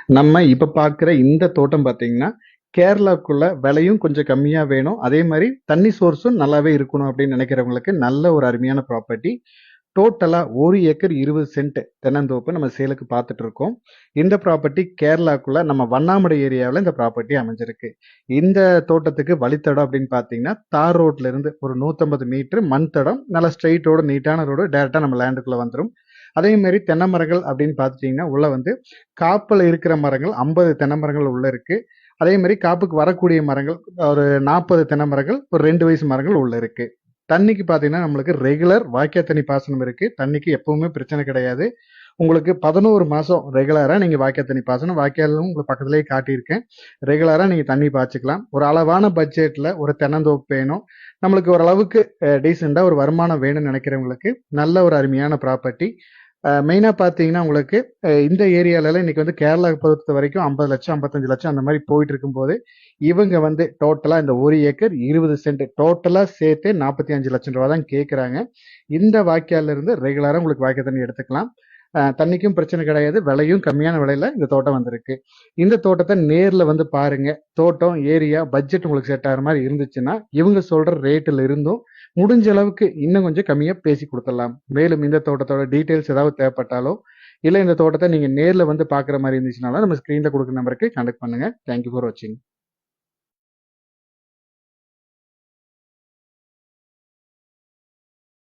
நம்ம இப்ப பார்க்குற இந்த தோட்டம் பார்த்தீங்கன்னா, கேரளாக்குள்ள விலையும் கொஞ்சம் கம்மியா வேணும். அதே மாரி தண்ணி சோர்ஸும் நல்லாவே இருக்கணும் அப்படின்னு நினைக்கிறவங்களுக்கு நல்ல ஒரு அருமையான ப்ராப்பர்ட்டி. டோட்டலா 1 ஏக்கர் 20 சென்ட் தென்னந்தோப்பு நம்ம சேலுக்கு பார்த்துட்டு இருக்கோம். இந்த ப்ராப்பர்ட்டி கேரளாக்குள்ள நம்ம வண்ணாமடை ஏரியாவுல இந்த ப்ராப்பர்ட்டி அமைஞ்சிருக்கு. இந்த தோட்டத்துக்கு வழித்தடம் அப்படின்னு பார்த்தீங்கன்னா, தார் ரோட்ல இருந்து ஒரு 150 மீட்டர் மண் தடம், நல்லா ஸ்ட்ரெயிட் ரோடு, நீட்டான ரோடு டைரக்ட்டா நம்ம லேண்டுக்குள்ள வந்துரும். அதே மாரி தென்னை மரங்கள் அப்படின்னு பார்த்துட்டீங்கன்னா, உள்ள வந்து காப்புல இருக்கிற மரங்கள் 50 தென்னை மரங்கள் உள்ள இருக்கு. அதே மாரி காப்புக்கு வரக்கூடிய மரங்கள் ஒரு 40 தென்னை மரங்கள், ஒரு 2 வயசு மரங்கள் உள்ள இருக்கு. தண்ணிக்கு பார்த்தீங்கன்னா, நம்மளுக்கு ரெகுலர் வாய்க்கா தண்ணி பாசனம் இருக்கு. தண்ணிக்கு எப்பவுமே பிரச்சனை கிடையாது. உங்களுக்கு 11 மாசம் ரெகுலரா நீங்க வாய்க்கா தண்ணி பாசனம், வாய்க்காலும் உங்களுக்கு பக்கத்திலேயே காட்டியிருக்கேன். ரெகுலரா நீங்க தண்ணி பாய்ச்சிக்கலாம். ஒரு அளவான பட்ஜெட்ல ஒரு தென்னந்தோப்பு வேணும். நம்மளுக்கு ஓரளவுக்கு டீசென்ட்டா ஒரு வருமானம் வேணும்னு நினைக்கிறவங்களுக்கு நல்ல ஒரு அருமையான ப்ராப்பர்ட்டி. மெயினா பார்த்தீங்கன்னா, உங்களுக்கு இந்த ஏரியாலலாம் இன்னைக்கு வந்து கேரளா பொறுத்தவரைக்கும் 50,00,000 55,00,000 அந்த மாரி போயிட்டு இருக்கும்போது, இவங்க வந்து டோட்டலா இந்த 1 ஏக்கர் 20 சென்ட் டோட்டலா சேர்த்தே ரூ. 45,00,000 தான் கேட்குறாங்க. இந்த வாய்க்கால்ல இருந்து ரெகுலரா உங்களுக்கு வாய்க்கா தண்ணி எடுத்துக்கலாம். தண்ணிக்கும் பிரச்சனை கிடையாது. விலையும் கம்மியான விலையில இந்த தோட்டம் வந்திருக்கு. இந்த தோட்டத்த நேர்ல வந்து பாருங்க. தோட்டம், ஏரியா, பட்ஜெட் உங்களுக்கு செட் ஆகுற மாரி இருந்துச்சுன்னா, இவங்க சொல்ற ரேட்ல இருந்தும் முடிஞ்ச அளவுக்கு இன்னும் கொஞ்சம் கம்மியா பேசி குடுத்துடலாம். மேலும் இந்த தோட்டத்தோட டீட்டெயில்ஸ் ஏதாவது தேவைப்பட்டாலோ, இல்ல இந்த தோட்டத்த நீங்க நேர்ல வந்து பார்க்குற மாரி இருந்துச்சுனாலும், நம்ம ஸ்க்ரீன்ல குடுக்குற நம்பருக்கு கான்டாக்ட் பண்ணுங்க. தேங்க் யூ ஃபார் வாட்சிங்.